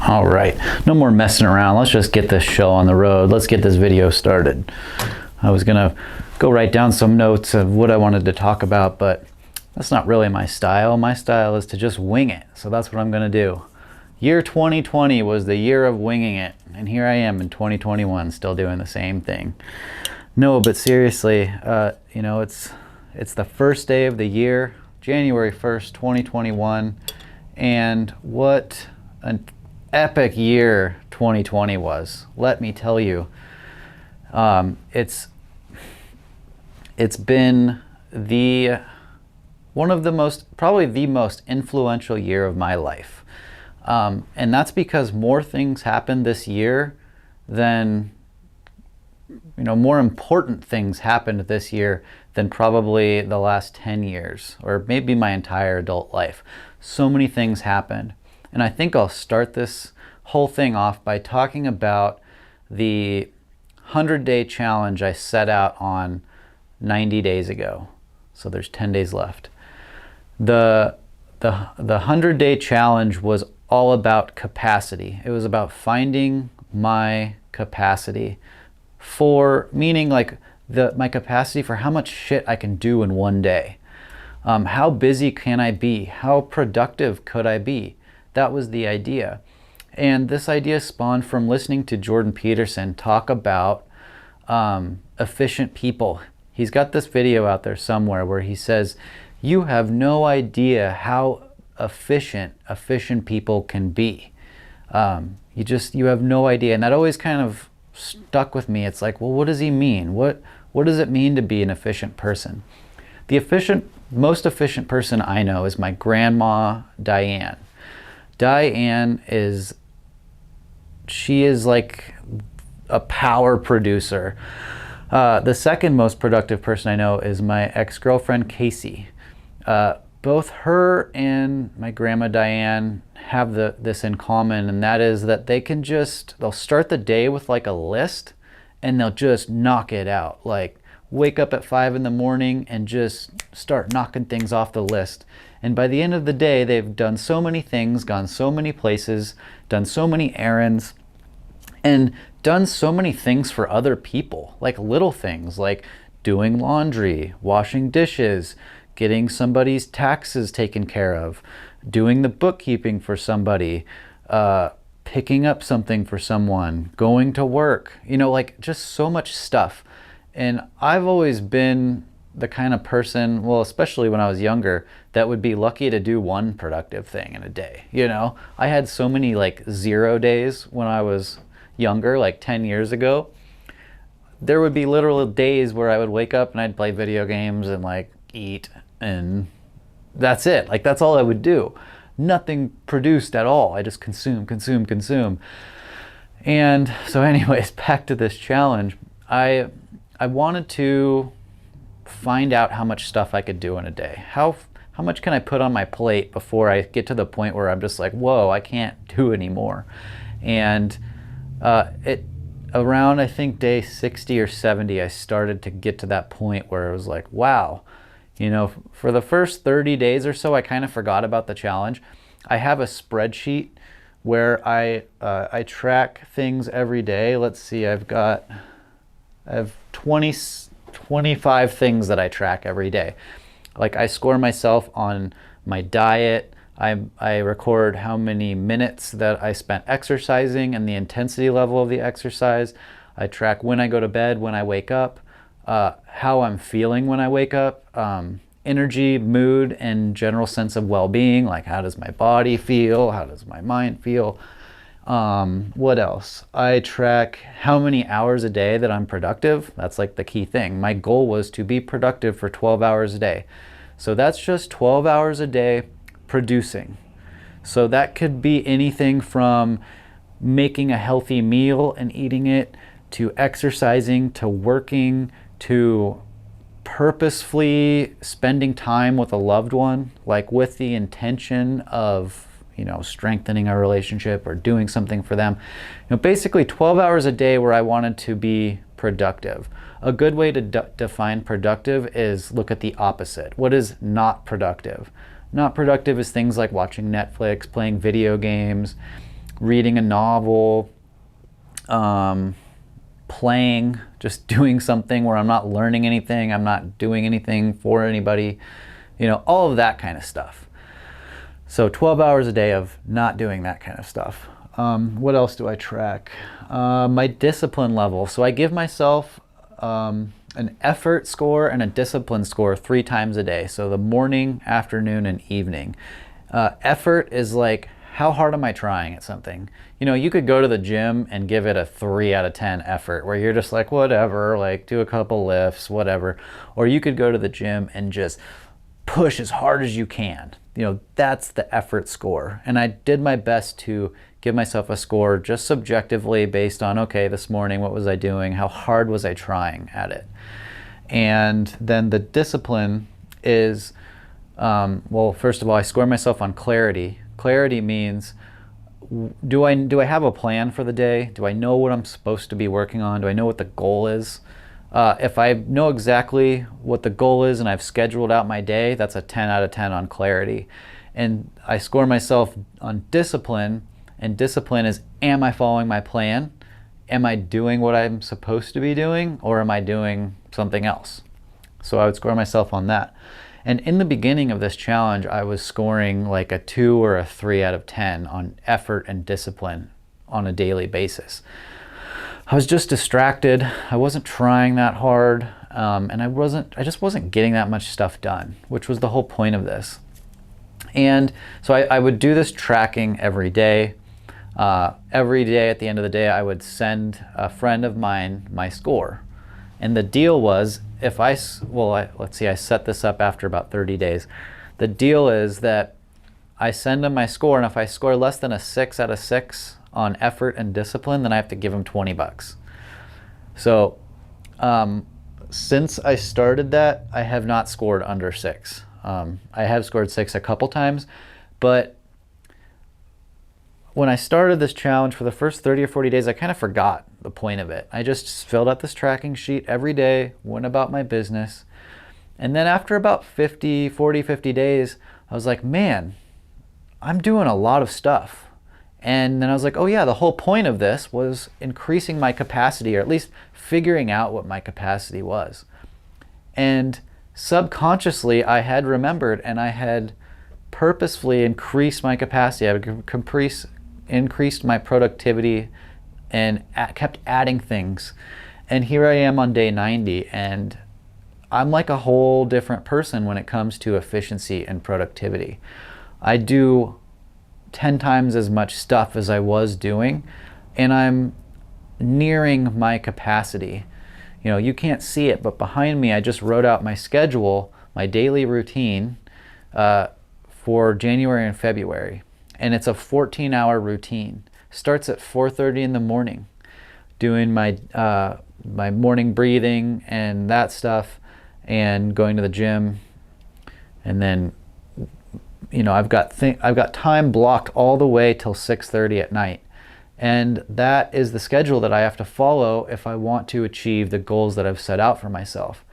All right, no more messing around. Let's just get this show on the road. Let's get this video started. I was gonna go write down some notes of what I wanted to talk about, but that's not really my style. My style is to just wing it. So that's what I'm gonna do. Year 2020 was the year of winging it. And here I am in 2021 still doing the same thing. No, but seriously, you know, it's the first day of the year, January 1st, 2021. And what an epic year 2020 was. Let me tell you. It's been one of the most, probably the most influential year of my life. And that's because more things happened this year than, you know, more important things happened this year than probably the last 10 years or maybe my entire adult life. So many things happened. And I think I'll start this whole thing off by talking about the 100-day challenge I set out on 90 days ago. So there's 10 days left. The 100-day challenge was all about capacity. It was about finding my capacity meaning like my capacity for how much shit I can do in one day. How busy can I be? How productive could I be? That was the idea. And this idea spawned from listening to Jordan Peterson talk about efficient people. He's got this video out there somewhere where he says, you have no idea how efficient people can be. You have no idea. And that always kind of stuck with me. It's like, well, what does he mean? What does it mean to be an efficient person? The most efficient person I know is my grandma, Diane. Diane she is like a power producer. The second most productive person I know is my ex-girlfriend, Casey. Both her and my grandma Diane have this in common, and that is that they'll start the day with like a list and they'll just knock it out. Like wake up at 5 in the morning and just start knocking things off the list. And by the end of the day, they've done so many things, gone so many places, done so many errands, and done so many things for other people, like little things like doing laundry, washing dishes, getting somebody's taxes taken care of, doing the bookkeeping for somebody, picking up something for someone, going to work, you know, like just so much stuff. And I've always been the kind of person, well, especially when I was younger, that would be lucky to do one productive thing in a day. You know, I had so many like 0 days when I was younger, like 10 years ago. There would be literal days where I would wake up and I'd play video games and like eat, and that's it. Like that's all I would do. Nothing produced at all. I just consume. And so anyways, back to this challenge. I wanted to find out how much stuff I could do in a day. How much can I put on my plate before I get to the point where I'm just like, whoa, I can't do anymore. And around I think day 60 or 70, I started to get to that point where it was like, wow, you know, for the first 30 days or so, I kind of forgot about the challenge. I have a spreadsheet where I track things every day. Let's see, I have 25 things that I track every day. Like I score myself on my diet. I record how many minutes that I spent exercising and the intensity level of the exercise. I track when I go to bed, when I wake up, how I'm feeling when I wake up, energy, mood, and general sense of well-being. Like how does my body feel? How does my mind feel? What else? I track how many hours a day that I'm productive. That's like the key thing. My goal was to be productive for 12 hours a day. So that's just 12 hours a day producing. So that could be anything from making a healthy meal and eating it, to exercising, to working, to purposefully spending time with a loved one, like with the intention of, you know, strengthening our relationship or doing something for them. You know, basically 12 hours a day where I wanted to be productive. A good way to define productive is look at the opposite. What is not productive? Not productive is things like watching Netflix, playing video games, reading a novel, playing, just doing something where I'm not learning anything, I'm not doing anything for anybody, all of that kind of stuff. So 12 hours a day of not doing that kind of stuff. What else do I track? My discipline level. So I give myself an effort score and a discipline score 3 times a day. So the morning, afternoon, and evening. Effort is like, how hard am I trying at something? You could go to the gym and give it a 3 out of 10 effort, where you're just like, whatever, like do a couple lifts, whatever. Or you could go to the gym and just push as hard as you can. That's the effort score. And I did my best to give myself a score just subjectively based on, okay, this morning, what was I doing? How hard was I trying at it? And then the discipline is, well, first of all, I score myself on clarity. Clarity means, do I have a plan for the day? Do I know what I'm supposed to be working on? Do I know what the goal is? If I know exactly what the goal is and I've scheduled out my day, that's a 10 out of 10 on clarity. And I score myself on discipline, and discipline is, am I following my plan? Am I doing what I'm supposed to be doing, or am I doing something else? So I would score myself on that. And in the beginning of this challenge, I was scoring like a 2 or a 3 out of 10 on effort and discipline on a daily basis. I was just distracted. I wasn't trying that hard, and I just wasn't getting that much stuff done, which was the whole point of this. And so I would do this tracking every day. Every day at the end of the day, I would send a friend of mine my score. And the deal was, let's see, I set this up after about 30 days. The deal is that I send them my score, and if I score less than a 6 out of 6 on effort and discipline, then I have to give them $20. So since I started that, I have not scored under 6. I have scored 6 a couple times, but when I started this challenge for the first 30 or 40 days, I kind of forgot the point of it. I just filled out this tracking sheet every day, went about my business. And then after about 50 days, I was like, man, I'm doing a lot of stuff. And then I was like, oh yeah, the whole point of this was increasing my capacity, or at least figuring out what my capacity was. And subconsciously, I had remembered, and I had purposefully increased my capacity. I had increased my productivity and kept adding things. And here I am on day 90, and I'm like a whole different person when it comes to efficiency and productivity. I do 10 times as much stuff as I was doing, and I'm nearing my capacity. You can't see it, but behind me I just wrote out my schedule, my daily routine for January and February. And it's a 14-hour routine. Starts at 4:30 in the morning, doing my morning breathing and that stuff, and going to the gym. And then I've got time blocked all the way till 6:30 at night. And that is the schedule that I have to follow if I want to achieve the goals that I've set out for myself.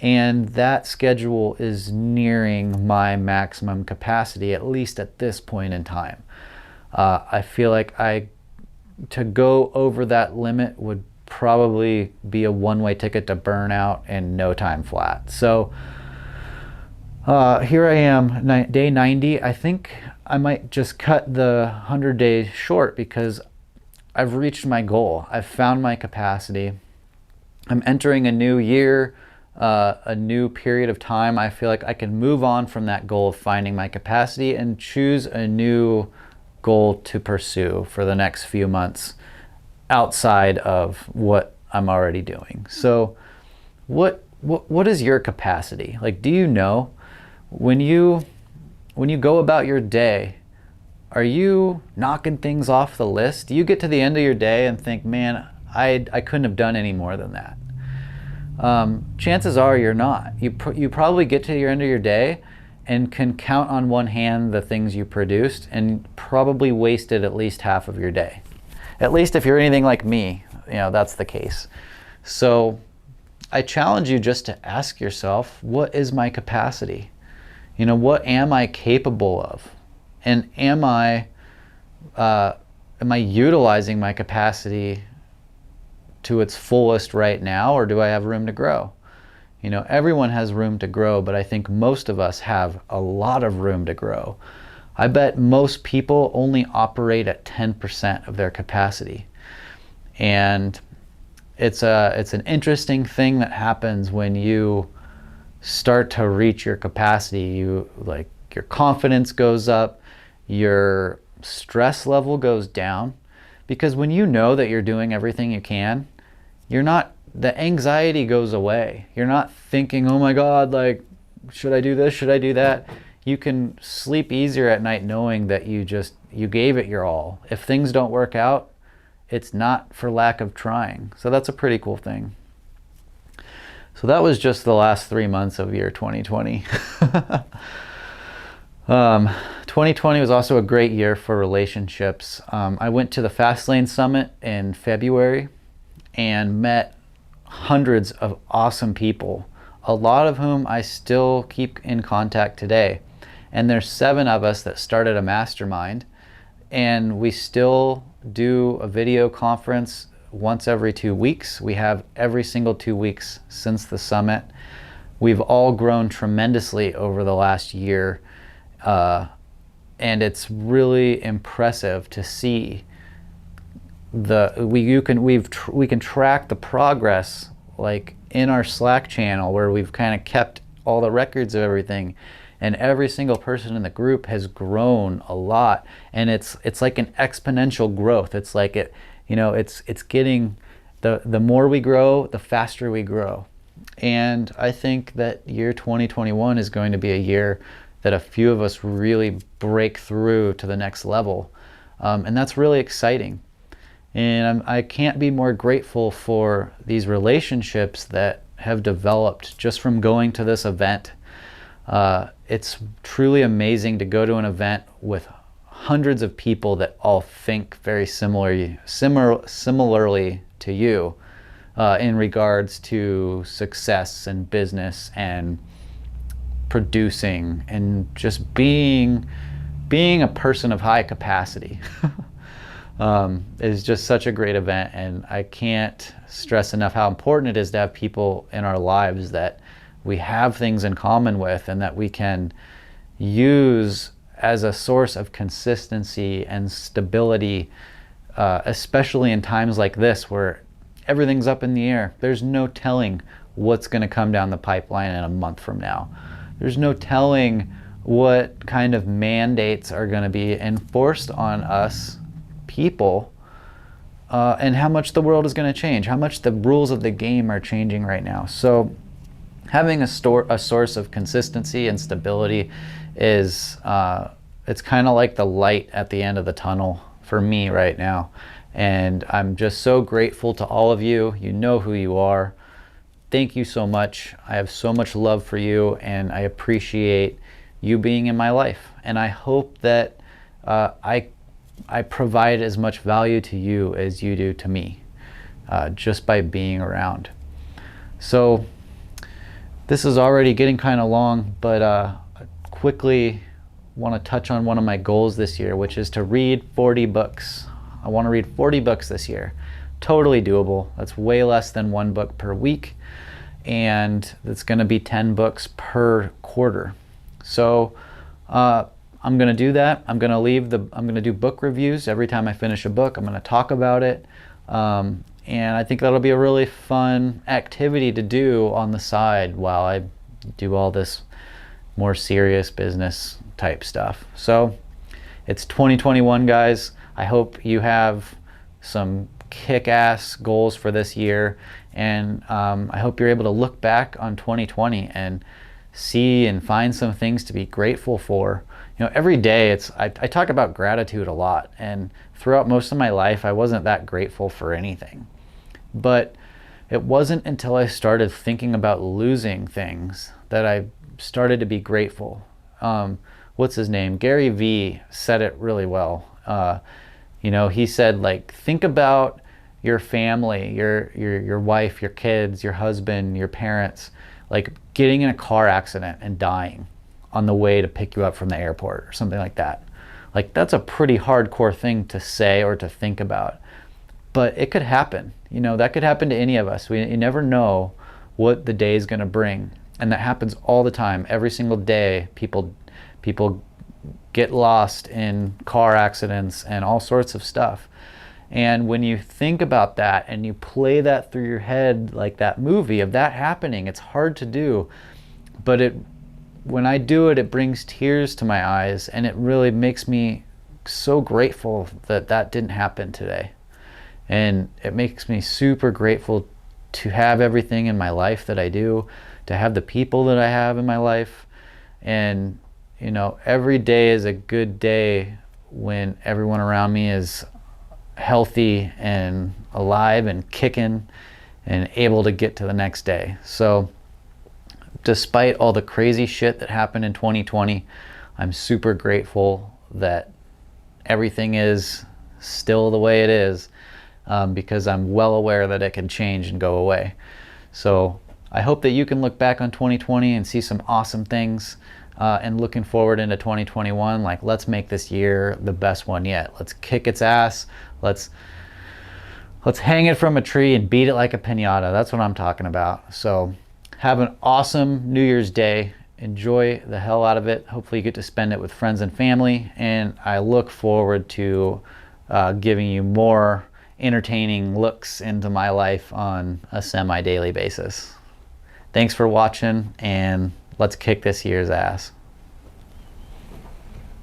And that schedule is nearing my maximum capacity, at least at this point in time. I feel like to go over that limit would probably be a one-way ticket to burnout and no time flat. So here I am, day 90. I think I might just cut the 100 days short because I've reached my goal. I've found my capacity. I'm entering a new year, a new period of time. I feel like I can move on from that goal of finding my capacity and choose a new goal to pursue for the next few months outside of what I'm already doing. So what is your capacity? Like, do you know when you go about your day, are you knocking things off the list? Do you get to the end of your day and think, man, I couldn't have done any more than that? Chances are you're not. You probably get to your end of your day and can count on one hand the things you produced, and probably wasted at least half of your day. At least if you're anything like me, that's the case. So I challenge you just to ask yourself, what is my capacity? What am I capable of? And am I am I utilizing my capacity to its fullest right now, or do I have room to grow? You know, everyone has room to grow, but I think most of us have a lot of room to grow. I bet most people only operate at 10% of their capacity. And it's an interesting thing that happens when you start to reach your capacity. Your confidence goes up, your stress level goes down, because when you know that you're doing everything you can, the anxiety goes away. You're not thinking, oh my God, like, should I do this? Should I do that? You can sleep easier at night knowing that you gave it your all. If things don't work out, it's not for lack of trying. So that's a pretty cool thing. So that was just the last 3 months of year 2020. 2020 was also a great year for relationships. I went to the Fastlane Summit in February and met hundreds of awesome people, a lot of whom I still keep in contact today. And there's 7 of us that started a mastermind, and we still do a video conference once every 2 weeks. We have every single 2 weeks since the summit. We've all grown tremendously over the last year, and it's really impressive to see we can track the progress, like in our Slack channel, where we've kind of kept all the records of everything, and every single person in the group has grown a lot, and it's like an exponential growth. It's like it's getting, the more we grow, the faster we grow. And I think that year 2021 is going to be a year that a few of us really break through to the next level, and that's really exciting. And I can't be more grateful for these relationships that have developed just from going to this event. It's truly amazing to go to an event with hundreds of people that all think very similarly to you in regards to success and business and producing and just being a person of high capacity. Is just such a great event, and I can't stress enough how important it is to have people in our lives that we have things in common with and that we can use as a source of consistency and stability, especially in times like this where everything's up in the air. There's no telling what's going to come down the pipeline in a month from now. There's no telling what kind of mandates are going to be enforced on us people, and how much the world is going to change, how much the rules of the game are changing right now. So having a source of consistency and stability is it's kind of like the light at the end of the tunnel for me right now. And I'm just so grateful to all of you. You know who you are. Thank you so much. I have so much love for you, and I appreciate you being in my life. And I hope that I provide as much value to you as you do to me, just by being around. So this is already getting kind of long, but I quickly want to touch on one of my goals this year, which is to read 40 books. I want to read 40 books this year. Totally doable. That's way less than 1 book per week, and it's going to be 10 books per quarter. So I'm going to do that. I'm going to do book reviews every time I finish a book. I'm going to talk about it. And I think that'll be a really fun activity to do on the side while I do all this more serious business type stuff. So it's 2021, guys. I hope you have some kick-ass goals for this year. And I hope you're able to look back on 2020 and see and find some things to be grateful for. You know, every day I talk about gratitude a lot, and throughout most of my life I wasn't that grateful for anything. But it wasn't until I started thinking about losing things that I started to be grateful. What's his name? Gary Vee said it really well. He said, like, think about your family, your wife, your kids, your husband, your parents, like getting in a car accident and dying on the way to pick you up from the airport or something like that. Like, that's a pretty hardcore thing to say or to think about. But it could happen. You know, that could happen to any of us. You never know what the day is going to bring. And that happens all the time. Every single day, people get lost in car accidents and all sorts of stuff. And when you think about that and you play that through your head, like that movie of that happening, it's hard to do. But when I do it, it brings tears to my eyes, and it really makes me so grateful that that didn't happen today. And it makes me super grateful to have everything in my life that I do, to have the people that I have in my life. And, you know, every day is a good day when everyone around me is healthy and alive and kicking and able to get to the next day. So despite all the crazy shit that happened in 2020, I'm super grateful that everything is still the way it is, because I'm well aware that it can change and go away. So I hope that you can look back on 2020 and see some awesome things, and looking forward into 2021, like, let's make this year the best one yet. Let's kick its ass. Let's hang it from a tree and beat it like a piñata. That's what I'm talking about. So have an awesome New Year's Day. Enjoy the hell out of it. Hopefully you get to spend it with friends and family. And I look forward to giving you more entertaining looks into my life on a semi-daily basis. Thanks for watching, and let's kick this year's ass.